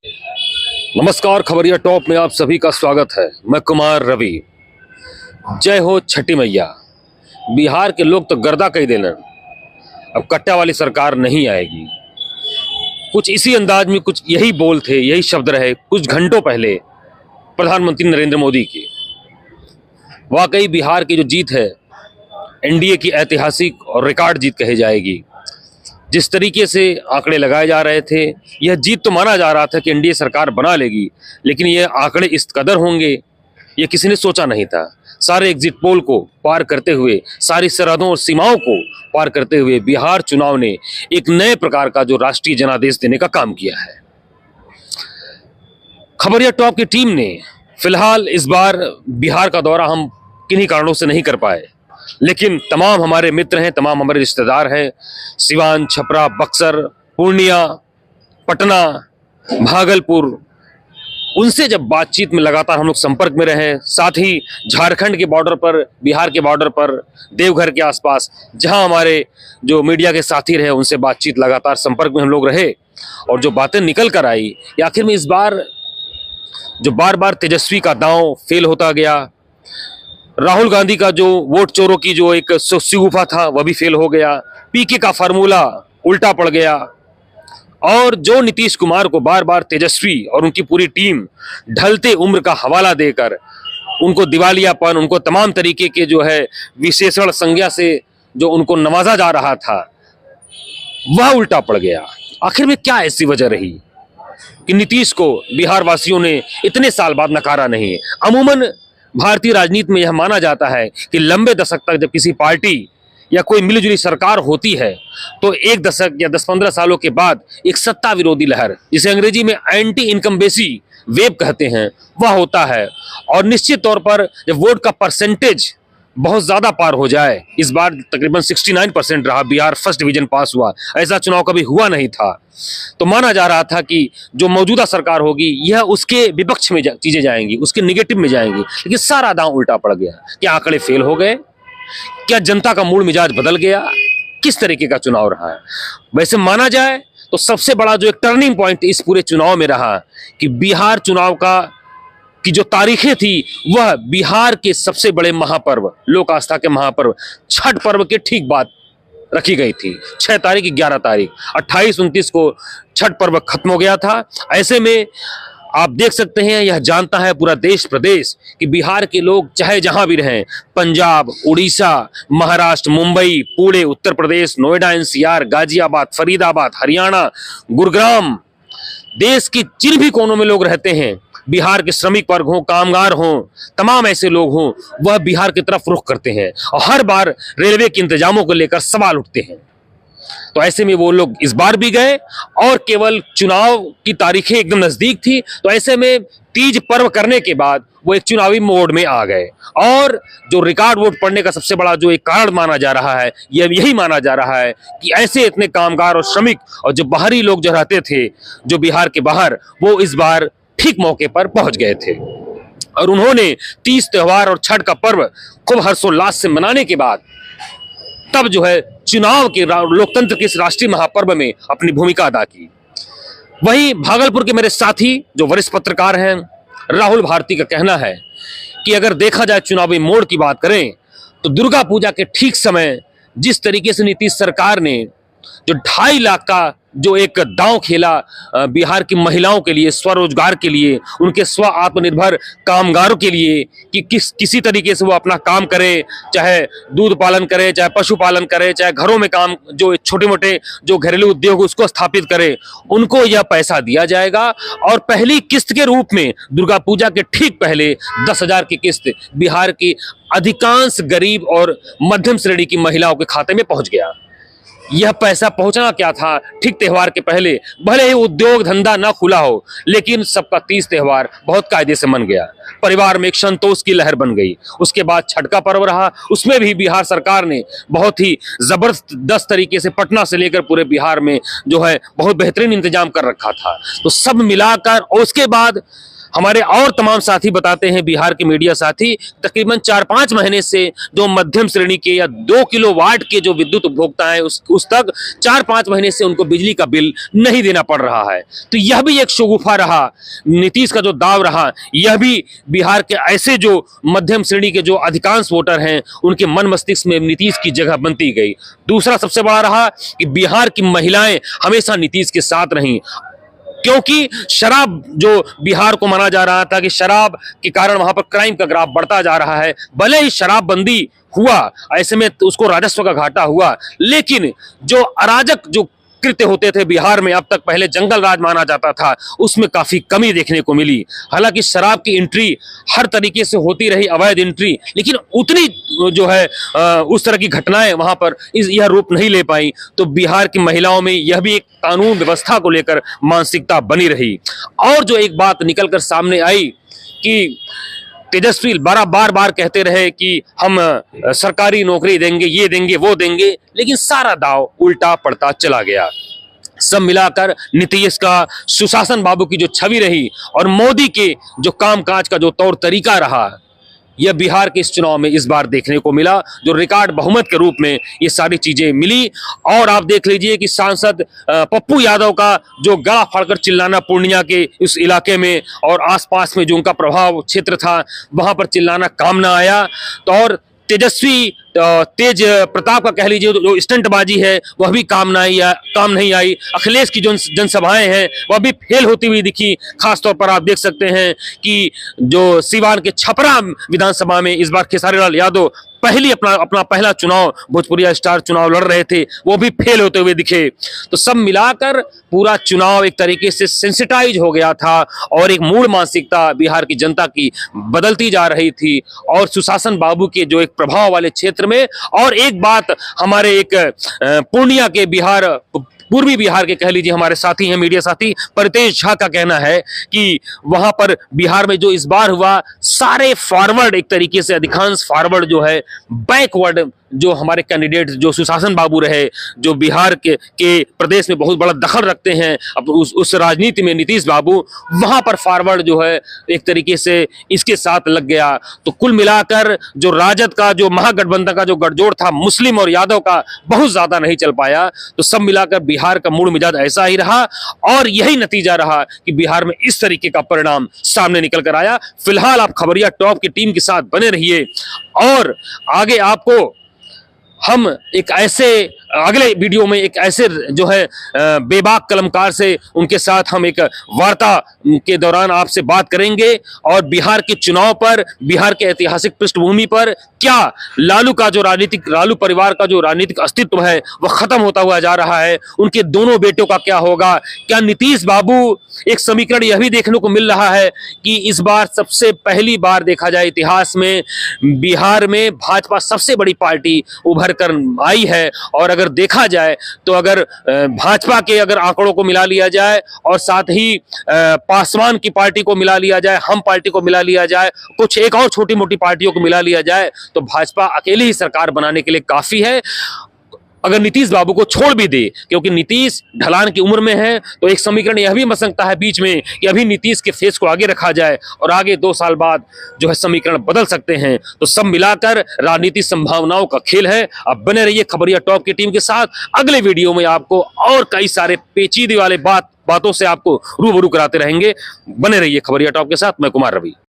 नमस्कार, खबरिया टॉप में आप सभी का स्वागत है। मैं कुमार रवि। जय हो छठी मैया। बिहार के लोग तो गर्दा कह देना, अब कट्टा वाली सरकार नहीं आएगी। कुछ इसी अंदाज में कुछ यही बोल थे, यही शब्द रहे कुछ घंटों पहले प्रधानमंत्री नरेंद्र मोदी के। वाकई बिहार की जो जीत है एनडीए की ऐतिहासिक और रिकॉर्ड जीत कही जाएगी। जिस तरीके से आंकड़े लगाए जा रहे थे, यह जीत तो माना जा रहा था कि एनडीए सरकार बना लेगी, लेकिन ये आंकड़े इस कदर होंगे ये किसी ने सोचा नहीं था। सारे एग्जिट पोल को पार करते हुए, सारी सरहदों और सीमाओं को पार करते हुए बिहार चुनाव ने एक नए प्रकार का जो राष्ट्रीय जनादेश देने का काम किया है। खबरिया टॉप की टीम ने फिलहाल इस बार बिहार का दौरा हम किन्हीं कारणों से नहीं कर पाए, लेकिन तमाम हमारे मित्र हैं, तमाम हमारे रिश्तेदार हैं, सिवान, छपरा, बक्सर, पूर्णिया, पटना, भागलपुर, उनसे जब बातचीत में लगातार हम लोग संपर्क में रहे। साथ ही झारखंड के बॉर्डर पर, बिहार के बॉर्डर पर, देवघर के आसपास जहां हमारे जो मीडिया के साथी रहे उनसे बातचीत लगातार संपर्क में हम लोग रहे, और जो बातें निकल कर आई आखिर में इस बार जो बार बार तेजस्वी का दांव फेल होता गया, राहुल गांधी का जो वोट चोरों की जो एक शगुफा था वह भी फेल हो गया, पीके का फार्मूला उल्टा पड़ गया, और जो नीतीश कुमार को बार बार तेजस्वी और उनकी पूरी टीम ढलते उम्र का हवाला देकर उनको दिवालियापन, उनको तमाम तरीके के जो है विशेषण संज्ञा से जो उनको नवाजा जा रहा था वह उल्टा पड़ गया। आखिर में क्या ऐसी वजह रही कि नीतीश को बिहार वासियों ने इतने साल बाद नकारा नहीं? अमूमन भारतीय राजनीति में यह माना जाता है कि लंबे दशक तक जब किसी पार्टी या कोई मिलीजुली सरकार होती है तो एक दशक या 10-15 सालों के बाद एक सत्ता विरोधी लहर, जिसे अंग्रेजी में एंटी इनकम्बेंसी वेव कहते हैं, वह होता है। और निश्चित तौर पर जब वोट का परसेंटेज बहुत ज्यादा पार हो जाए, इस बार तकरीबन 69% रहा, बिहार फर्स्ट डिवीजन पास हुआ, ऐसा चुनाव कभी हुआ नहीं था, तो माना जा रहा था कि जो मौजूदा सरकार होगी यह उसके विपक्ष में चीजें जाएंगी, उसके निगेटिव में जाएंगी। लेकिन सारा दांव उल्टा पड़ गया। क्या आंकड़े फेल हो गए? क्या जनता का मूड मिजाज बदल गया? किस तरीके का चुनाव रहा है? वैसे माना जाए तो सबसे बड़ा जो एक टर्निंग पॉइंट इस पूरे चुनाव में रहा कि बिहार चुनाव की जो तारीखें थी वह बिहार के सबसे बड़े महापर्व, लोक आस्था के महापर्व छठ पर्व के ठीक बाद रखी गई थी। 6 तारीख, 11 तारीख, 28-29 को छठ पर्व खत्म हो गया था। ऐसे में आप देख सकते हैं, यह जानता है पूरा देश प्रदेश कि बिहार के लोग चाहे जहां भी रहें, पंजाब, उड़ीसा, महाराष्ट्र, मुंबई, पुणे, उत्तर प्रदेश, नोएडा, एनसीआर, गाजियाबाद, फरीदाबाद, हरियाणा, गुरुग्राम, देश के जिन भी कोनों में लोग रहते हैं, बिहार के श्रमिक वर्ग हों, कामगार हों, तमाम ऐसे लोग हों, वह बिहार की तरफ रुख करते हैं और हर बार रेलवे के इंतजामों को लेकर सवाल उठते हैं। तो ऐसे में वो लोग इस बार भी गए, और केवल चुनाव की तारीखें एकदम नजदीक थी, तो ऐसे में तीज पर्व करने के बाद वो एक चुनावी मोड में आ गए। और जो रिकॉर्ड वोट पड़ने का सबसे बड़ा जो एक कारण माना जा रहा है, यही माना जा रहा है कि ऐसे इतने कामगार और श्रमिक और जो बाहरी लोग जो रहते थे जो बिहार के बाहर, वो इस बार ठीक मौके पर पहुंच गए थे, और उन्होंने तीज त्योहार और छठ का पर्व खूब हर्षोल्लास से मनाने के बाद तब जो है चुनाव के लोकतंत्र के इस राष्ट्रीय महापर्व में अपनी भूमिका अदा की। वहीं भागलपुर के मेरे साथी जो वरिष्ठ पत्रकार हैं, राहुल भारती का कहना है कि अगर देखा जाए चुनावी मोड़ की बात करें तो दुर्गा पूजा के ठीक समय जिस तरीके से नीतीश सरकार ने जो 2.5 लाख का जो एक दांव खेला बिहार की महिलाओं के लिए, स्वरोजगार के लिए, उनके स्व आत्मनिर्भर कामगारों के लिए कि किसी तरीके से वो अपना काम करे, चाहे दूध पालन करे, चाहे पशुपालन करे, चाहे घरों में काम जो छोटे मोटे जो घरेलू उद्योग उसको स्थापित करे, उनको यह पैसा दिया जाएगा। और पहली किस्त के रूप में दुर्गा पूजा के ठीक पहले 10,000 की किस्त बिहार की अधिकांश गरीब और मध्यम श्रेणी की महिलाओं के खाते में पहुंच गया। यह पैसा पहुंचना क्या था ठीक त्योहार के पहले, भले ही उद्योग धंधा ना खुला हो, लेकिन सबका तीज त्योहार बहुत कायदे से मन गया, परिवार में एक संतोष की लहर बन गई। उसके बाद छठ का पर्व रहा, उसमें भी बिहार सरकार ने बहुत ही जबरदस्त तरीके से पटना से लेकर पूरे बिहार में जो है बहुत बेहतरीन इंतजाम कर रखा था। तो सब मिलाकर, और उसके बाद हमारे और तमाम साथी बताते हैं, बिहार के मीडिया साथी, तकरीबन 4-5 महीने से जो मध्यम श्रेणी के या 2 किलोवाट के जो विद्युत उपभोक्ता है उस तक 4-5 महीने से उनको बिजली का बिल नहीं देना पड़ रहा है। तो यह भी एक शगुफा रहा, नीतीश का जो दाव रहा, यह भी बिहार के ऐसे जो मध्यम श्रेणी के जो अधिकांश वोटर हैं उनके मन मस्तिष्क में नीतीश की जगह बनती गई। दूसरा सबसे बड़ा रहा कि बिहार की महिलाएं हमेशा नीतीश के साथ रहीं, क्योंकि शराब जो बिहार को माना जा रहा था कि शराब के कारण वहां पर क्राइम का ग्राफ बढ़ता जा रहा है। भले ही शराबबंदी हुआ, ऐसे में तो उसको राजस्व का घाटा हुआ, लेकिन जो अराजक जो कृत्य होते थे बिहार में, अब तक पहले जंगल राज माना जाता था, उसमें काफी कमी देखने को मिली। हालांकि शराब की एंट्री हर तरीके से होती रही, अवैध एंट्री, लेकिन उतनी जो है उस तरह की घटनाएं वहां पर यह रूप नहीं ले पाई। तो बिहार की महिलाओं में यह भी एक कानून व्यवस्था को लेकर मानसिकता बनी रही। और जो एक बात निकलकर सामने आई कि तेजस्वी बार बार कहते रहे कि हम सरकारी नौकरी देंगे, ये देंगे, वो देंगे, लेकिन सारा दाव उल्टा पड़ता चला गया। सब मिलाकर नीतीश का, सुशासन बाबू की जो छवि रही और मोदी के जो कामकाज का जो तौर तरीका रहा, यह बिहार के इस चुनाव में इस बार देखने को मिला, जो रिकॉर्ड बहुमत के रूप में ये सारी चीजें मिली। और आप देख लीजिए कि सांसद पप्पू यादव का जो गला फाड़कर चिल्लाना पूर्णिया के उस इलाके में और आसपास में जो उनका प्रभाव क्षेत्र था, वहां पर चिल्लाना काम ना आया। तो और तेजस्वी तेज प्रताप का कह लीजिए जो स्टंटबाजी है वह भी काम नहीं आई। अखिलेश की जो जनसभाएं हैं वह भी फेल होती हुई दिखी। खासतौर पर आप देख सकते हैं कि जो सीवान के छपरा विधानसभा में इस बार खेसारी लाल यादव अपना पहला चुनाव, भोजपुरिया स्टार चुनाव लड़ रहे थे, वो भी फेल होते हुए दिखे। तो सब मिलाकर पूरा चुनाव एक तरीके से सेंसिटाइज हो गया था और एक मूल मानसिकता बिहार की जनता की बदलती जा रही थी। और सुशासन बाबू के जो एक प्रभाव वाले क्षेत्र में, और एक बात हमारे एक पूर्णिया के पूर्वी बिहार के कह लीजिए हमारे साथी हैं, मीडिया साथी परितेश झा का कहना है कि वहां पर बिहार में जो इस बार हुआ, सारे फॉरवर्ड, एक तरीके से अधिकांश फॉरवर्ड जो है बैकवर्ड जो हमारे कैंडिडेट जो सुशासन बाबू रहे, जो बिहार के प्रदेश में बहुत बड़ा दखल रखते हैं अब उस राजनीति में नीतीश बाबू, वहां पर फॉरवर्ड जो है एक तरीके से इसके साथ लग गया। तो कुल मिलाकर जो राजद का जो महागठबंधन का जो गठजोड़ था मुस्लिम और यादव का, बहुत ज्यादा नहीं चल पाया। तो सब मिलाकर बिहार का मूड मिजाज ऐसा ही रहा और यही नतीजा रहा कि बिहार में इस तरीके का परिणाम सामने निकल कर आया। फिलहाल आप खबरिया टॉप की टीम के साथ बने रहिए और आगे आपको हम एक ऐसे अगले वीडियो में एक ऐसे जो है बेबाक कलमकार से उनके साथ हम एक वार्ता के दौरान आपसे बात करेंगे और बिहार के चुनाव पर, बिहार के ऐतिहासिक पृष्ठभूमि पर क्या लालू परिवार का जो राजनीतिक अस्तित्व है वह खत्म होता हुआ जा रहा है, उनके दोनों बेटों का क्या होगा, क्या नीतीश बाबू, एक समीकरण यह भी देखने को मिल रहा है कि इस बार सबसे पहली बार देखा जाए इतिहास में बिहार में भाजपा सबसे बड़ी पार्टी उभर कर आई है। और अगर देखा जाए तो अगर भाजपा के अगर आंकड़ों को मिला लिया जाए और साथ ही पासवान की पार्टी को मिला लिया जाए, हम पार्टी को मिला लिया जाए, कुछ एक और छोटी मोटी पार्टियों को मिला लिया जाए, तो भाजपा अकेली ही सरकार बनाने के लिए काफी है। अगर नीतीश बाबू को छोड़ भी दे, क्योंकि नीतीश ढलान की उम्र में है, तो एक समीकरण यह भी बन सकता है बीच में कि अभी नीतीश के फेस को आगे रखा जाए और आगे 2 साल बाद जो है समीकरण बदल सकते हैं। तो सब मिलाकर राजनीति संभावनाओं का खेल है। अब बने रहिए खबरिया टॉप की टीम के साथ। अगले वीडियो में आपको और कई सारे पेचीदे वाले बातों से आपको रूबरू कराते रहेंगे। बने रहिए खबरिया टॉप के साथ। मैं कुमार रवि।